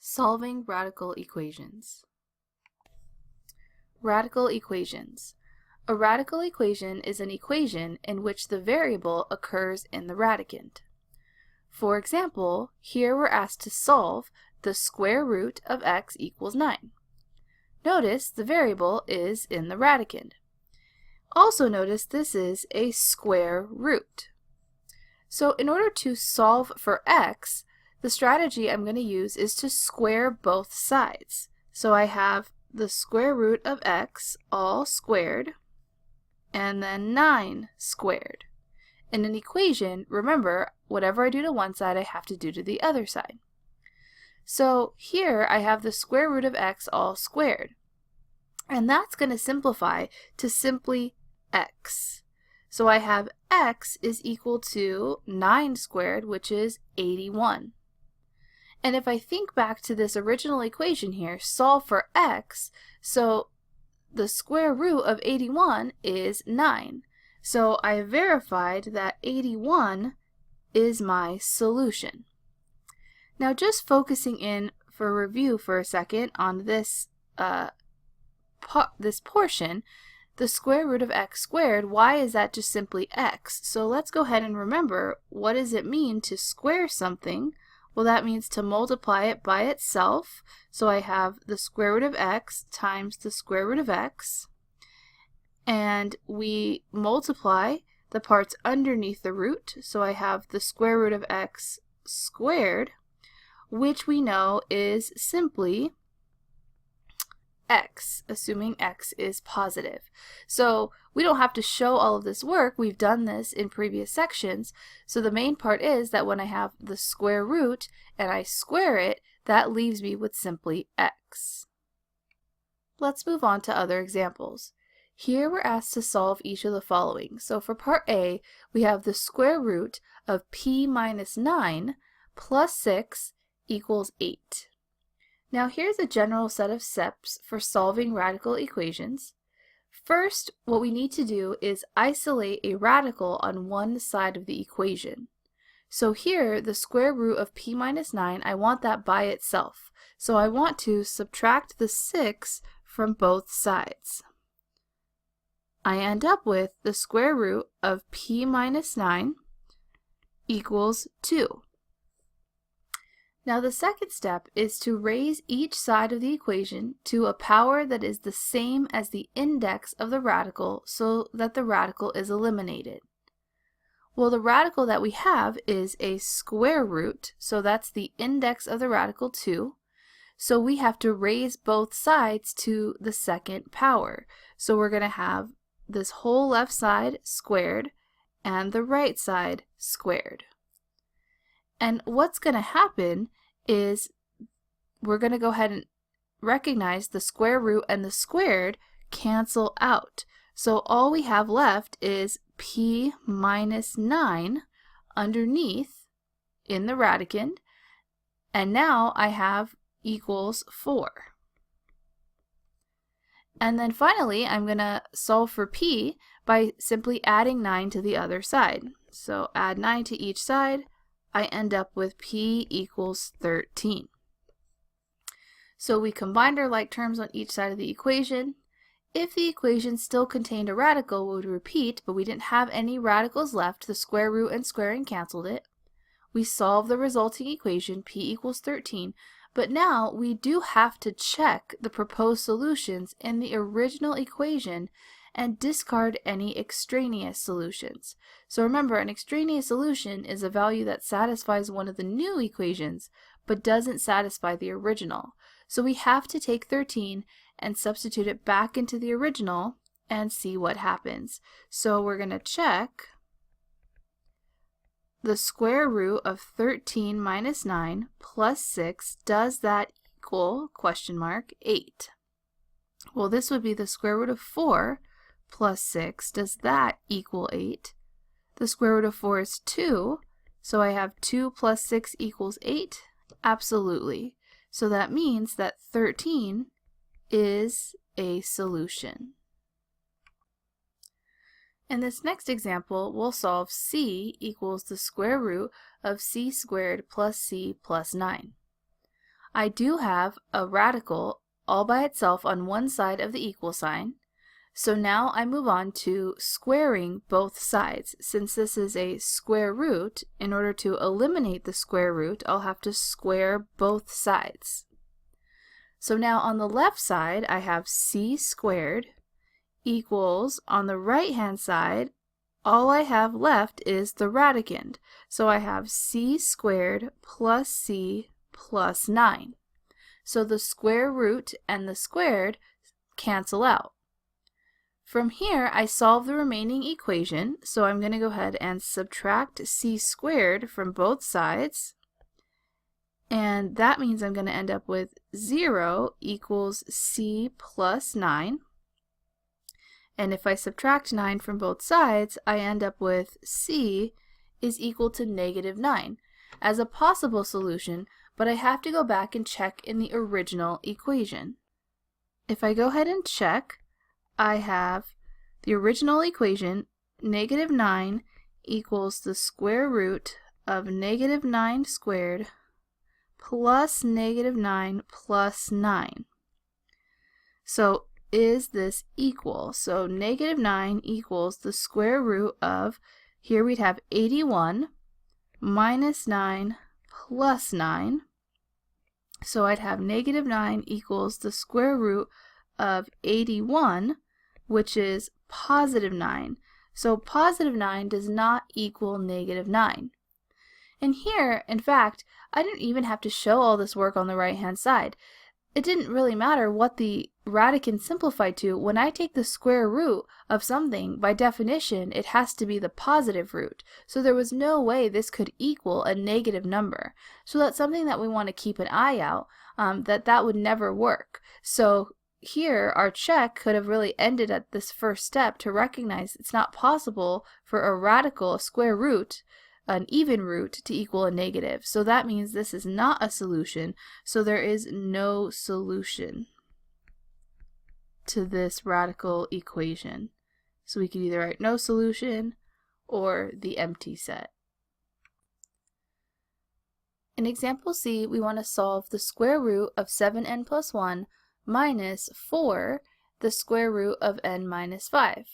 Solving radical equations. Radical equations. A radical equation is an equation in which the variable occurs in the radicand. For example, here we're asked to solve the square root of x equals 9. Notice the variable is in the radicand. Also notice this is a square root. So in order to solve for x, the strategy I'm going to use is to square both sides. So I have the square root of x all squared and then 9 squared. In an equation, remember, whatever I do to one side, I have to do to the other side. So here I have the square root of x all squared. And that's going to simplify to simply x. So I have x is equal to 9 squared, which is 81. And if I think back to this original equation here, solve for x, so the square root of 81 is 9. So I verified that 81 is my solution. Now just focusing in for review for a second on this portion, the square root of x squared, why is that just simply x? So let's go ahead and remember, what does it mean to square something? Well, that means to multiply it by itself. So I have the square root of x times the square root of x. And we multiply the parts underneath the root. So I have the square root of x squared, which we know is simply x, assuming x is positive. So we don't have to show all of this work. We've done this in previous sections. So the main part is that when I have the square root and I square it, that leaves me with simply x. Let's move on to other examples. Here we're asked to solve each of the following. So for part A, we have the square root of p minus 9 plus 6 equals 8. Now here's a general set of steps for solving radical equations. First, what we need to do is isolate a radical on one side of the equation. So here, the square root of p minus 9, I want that by itself. So I want to subtract the 6 from both sides. I end up with the square root of p minus 9 equals 2. Now the second step is to raise each side of the equation to a power that is the same as the index of the radical so that the radical is eliminated. Well, the radical that we have is a square root, so that's the index of the radical 2. So we have to raise both sides to the second power. So we're going to have this whole left side squared and the right side squared. And what's going to happen is we're going to go ahead and recognize the square root and the squared cancel out. So all we have left is p minus 9 underneath in the radicand, and now I have equals 4. And then finally, I'm going to solve for p by simply adding 9 to the other side. So add 9 to each side. I end up with p equals 13. So we combined our like terms on each side of the equation. If the equation still contained a radical, we would repeat, but we didn't have any radicals left. The square root and squaring canceled it. We solved the resulting equation, p equals 13, but now we do have to check the proposed solutions in the original equation and discard any extraneous solutions. So remember, an extraneous solution is a value that satisfies one of the new equations but doesn't satisfy the original. So we have to take 13 and substitute it back into the original and see what happens. So we're going to check the square root of 13 minus 9 plus 6. Does that equal, question mark, 8? Well, this would be the square root of 4 plus 6, does that equal 8? The square root of 4 is 2, so I have 2 plus 6 equals 8? Absolutely. So that means that 13 is a solution. In this next example, we'll solve c equals the square root of c squared plus c plus 9. I do have a radical all by itself on one side of the equal sign. So now I move on to squaring both sides. Since this is a square root, in order to eliminate the square root, I'll have to square both sides. So now on the left side, I have c squared equals, on the right-hand side, all I have left is the radicand. So I have c squared plus c plus 9. So the square root and the squared cancel out. From here, I solve the remaining equation, so I'm going to go ahead and subtract c squared from both sides, and that means I'm going to end up with 0 equals c plus 9. And if I subtract 9 from both sides, I end up with c is equal to -9 as a possible solution, but I have to go back and check in the original equation. If I go ahead and check, I have the original equation, -9 equals the square root of -9 squared plus -9 plus 9. So is this equal? So -9 equals the square root of, here we'd have 81 minus 9 plus 9. So I'd have -9 equals the square root of 81, which is +9. So +9 does not equal -9. And here, in fact, I didn't even have to show all this work on the right-hand side. It didn't really matter what the radicand simplified to. When I take the square root of something, by definition, it has to be the positive root. So there was no way this could equal a negative number. So that's something that we want to keep an eye out, that would never work. So here, our check could have really ended at this first step to recognize it's not possible for a radical, a square root, an even root, to equal a negative. So that means this is not a solution, so there is no solution to this radical equation. So we could either write no solution or the empty set. In example C, we want to solve the square root of 7n plus 1 minus 4, the square root of n minus 5.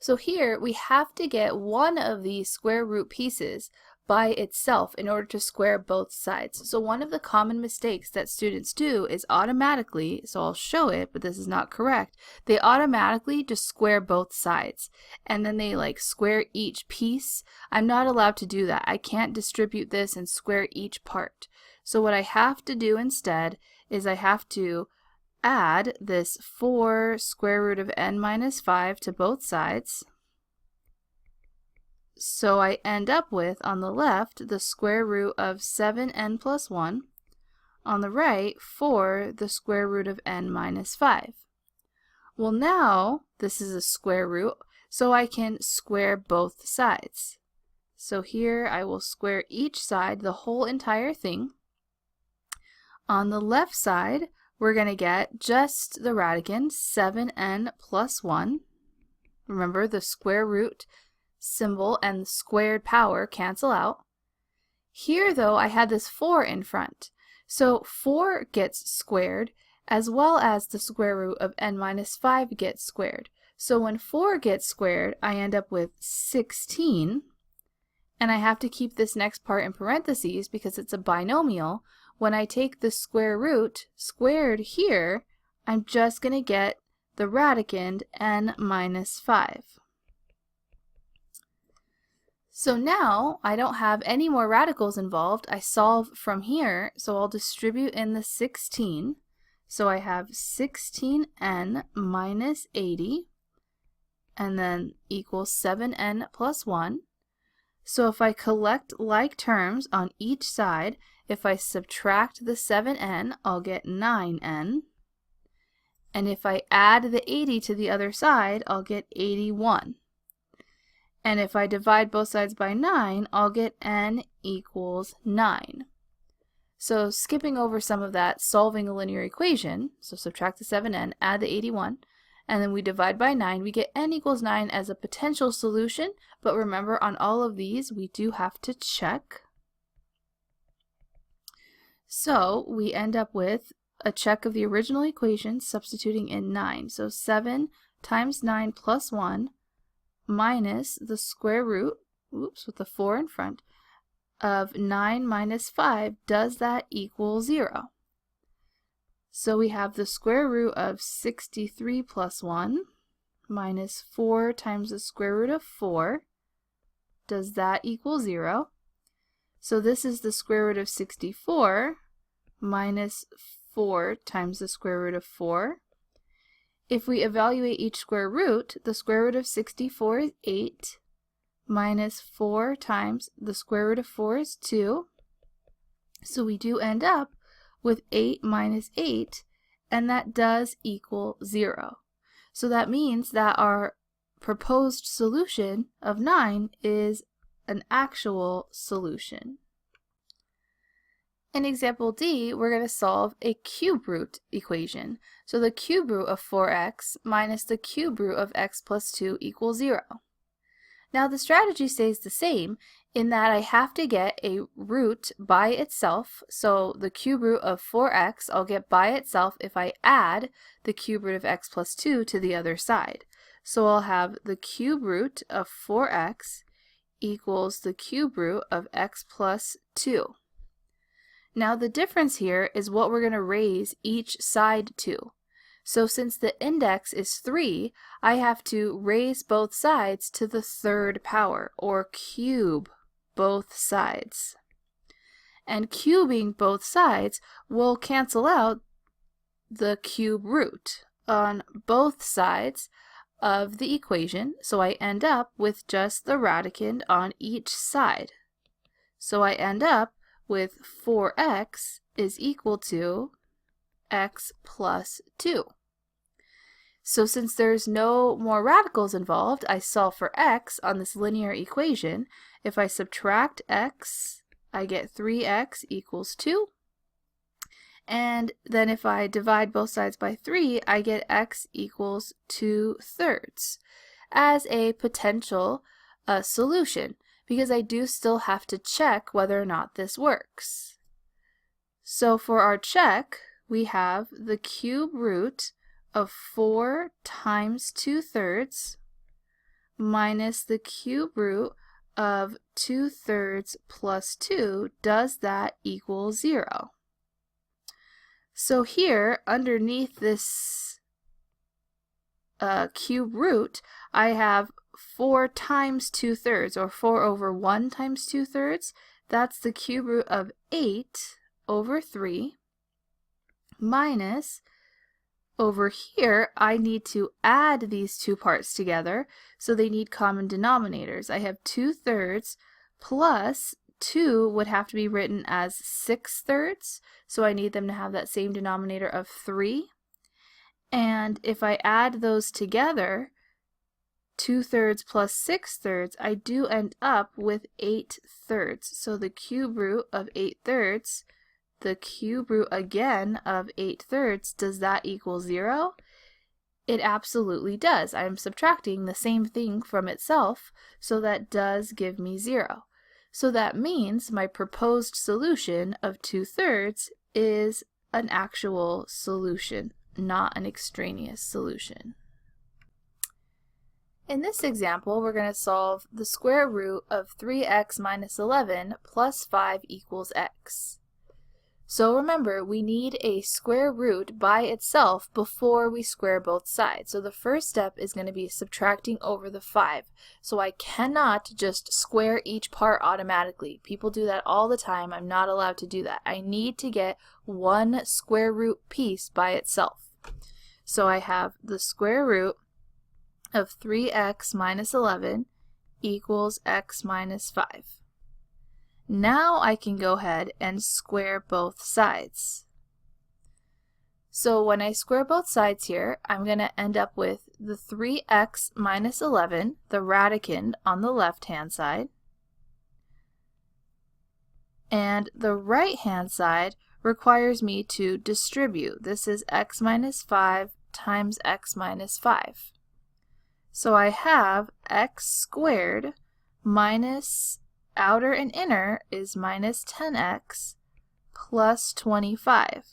So here we have to get one of these square root pieces by itself in order to square both sides. So one of the common mistakes that students do is automatically, so I'll show it, but this is not correct, they automatically just square both sides and then they like square each piece. I'm not allowed to do that. I can't distribute this and square each part. So what I have to do instead is I have to add this 4 square root of n minus 5 to both sides. So I end up with, on the left, the square root of 7n plus 1. On the right, 4, the square root of n minus 5. Well, now, this is a square root, so I can square both sides. So here I will square each side, the whole entire thing. On the left side, we're going to get just the radicand, 7n plus 1. Remember, the square root symbol and the squared power cancel out. Here, though, I had this 4 in front. So 4 gets squared, as well as the square root of n minus 5 gets squared. So when 4 gets squared, I end up with 16. And I have to keep this next part in parentheses because it's a binomial. When I take the square root squared here, I'm just going to get the radicand n minus 5. So now I don't have any more radicals involved. I solve from here, so I'll distribute in the 16. So I have 16n minus 80, and then equals 7n plus 1. So if I collect like terms on each side, if I subtract the 7n, I'll get 9n. And if I add the 80 to the other side, I'll get 81. And if I divide both sides by 9, I'll get n equals 9. So skipping over some of that, solving a linear equation, so subtract the 7n, add the 81, and then we divide by 9, we get n equals 9 as a potential solution, but remember on all of these we do have to check. So we end up with a check of the original equation substituting in 9. So 7 times 9 plus 1 minus the square root, oops, with the 4 in front, of 9 minus 5. Does that equal 0? So we have the square root of 63 plus 1 minus 4 times the square root of 4. Does that equal 0? So this is the square root of 64 minus 4 times the square root of 4. If we evaluate each square root, the square root of 64 is 8, minus 4 times the square root of 4 is 2. So we do end up with 8 minus 8, and that does equal 0. So that means that our proposed solution of 9 is an actual solution. In example D, we're going to solve a cube root equation. So the cube root of 4x minus the cube root of x plus 2 equals 0. Now the strategy stays the same in that I have to get a root by itself. So the cube root of 4x I'll get by itself if I add the cube root of x plus 2 to the other side. So I'll have the cube root of 4x equals the cube root of x plus 2. Now the difference here is what we're going to raise each side to. So since the index is 3, I have to raise both sides to the third power, or cube both sides. And cubing both sides will cancel out the cube root on both sides of the equation, so I end up with just the radicand on each side. So I end up with 4x is equal to x plus 2. So since there's no more radicals involved, I solve for x on this linear equation. If I subtract x, I get 3x equals 2. And then if I divide both sides by 3, I get x equals 2/3 as a potential solution, because I do still have to check whether or not this works. So for our check, we have the cube root of 4 times 2/3 minus the cube root of 2/3 plus 2. Does that equal 0? So here, underneath this cube root, I have 4 times 2/3, or 4 over 1 times 2/3. That's the cube root of 8 over 3, minus, over here, I need to add these two parts together, so they need common denominators. I have 2/3 plus 2 would have to be written as 6/3, so I need them to have that same denominator of 3. And if I add those together, 2/3 plus 6/3, I do end up with 8/3. So the cube root of 8/3, the cube root again of 8/3, does that equal 0? It absolutely does. I'm subtracting the same thing from itself, so that does give me 0. So that means my proposed solution of 2/3 is an actual solution, not an extraneous solution. In this example, we're going to solve the square root of 3x minus 11 plus 5 equals x. So remember, we need a square root by itself before we square both sides. So the first step is going to be subtracting over the 5. So I cannot just square each part automatically. People do that all the time. I'm not allowed to do that. I need to get one square root piece by itself. So I have the square root of 3x minus 11 equals x minus 5. Now I can go ahead and square both sides. So when I square both sides here, I'm going to end up with the 3x minus 11, the radicand on the left-hand side, and the right-hand side requires me to distribute. This is x minus 5 times x minus 5. So I have x squared minus outer and inner is minus 10x plus 25.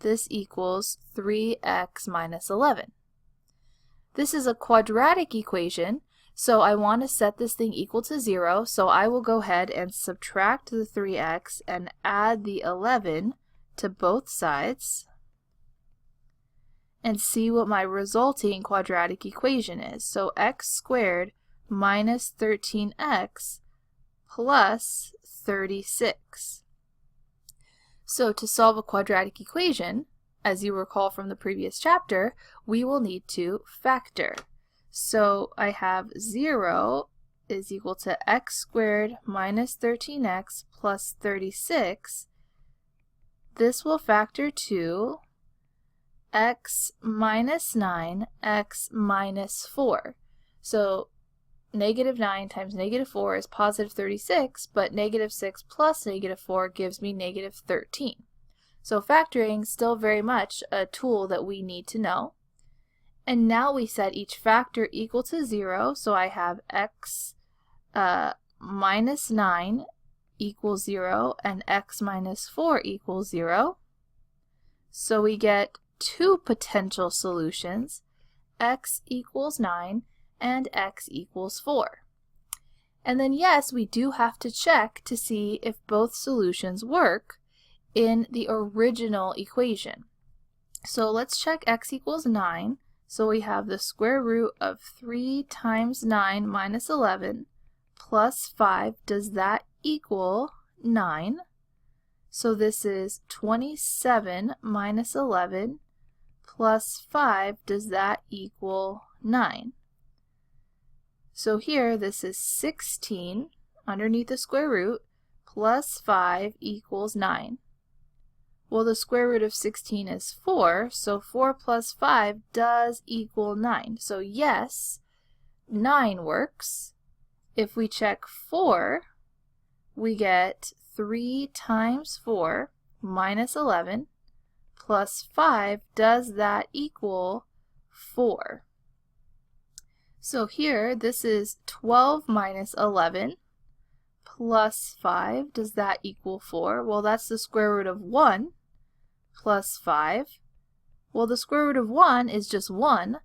This equals 3x minus 11. This is a quadratic equation, so I want to set this thing equal to 0, so I will go ahead and subtract the 3x and add the 11 to both sides and see what my resulting quadratic equation is. So x squared minus 13x plus 36. So to solve a quadratic equation, as you recall from the previous chapter, we will need to factor. So I have 0 is equal to x squared minus 13x plus 36. This will factor to x minus 9, x minus 4. So negative 9 times negative 4 is positive 36, but negative 6 plus negative 4 gives me negative 13. So factoring is still very much a tool that we need to know. And now we set each factor equal to 0, so I have x minus 9 equals 0 and x minus 4 equals 0. So we get two potential solutions, x equals 9 and x equals 4. And then yes, we do have to check to see if both solutions work in the original equation. So let's check x equals 9. So we have the square root of 3 times 9 minus 11 plus 5. Does that equal 9? So this is 27 minus 11 plus 5. Does that equal 9? So here this is 16 underneath the square root plus 5 equals 9. Well, the square root of 16 is 4, so 4 plus 5 does equal 9. So yes, 9 works. If we check 4, we get 3 times 4 minus 11 plus 5. Does that equal 4? So here, this is 12 minus 11 plus 5. Does that equal 4? Well, that's the square root of 1 plus 5. Well, the square root of 1 is just 1,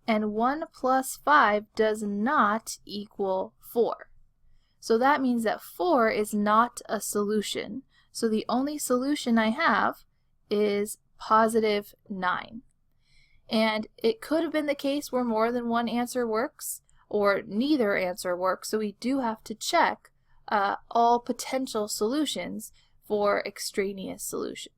and 1 plus 5 does not equal 4. So that means that 4 is not a solution. So the only solution I have is positive 9. And it could have been the case where more than one answer works, or neither answer works, so we do have to check all potential solutions for extraneous solutions.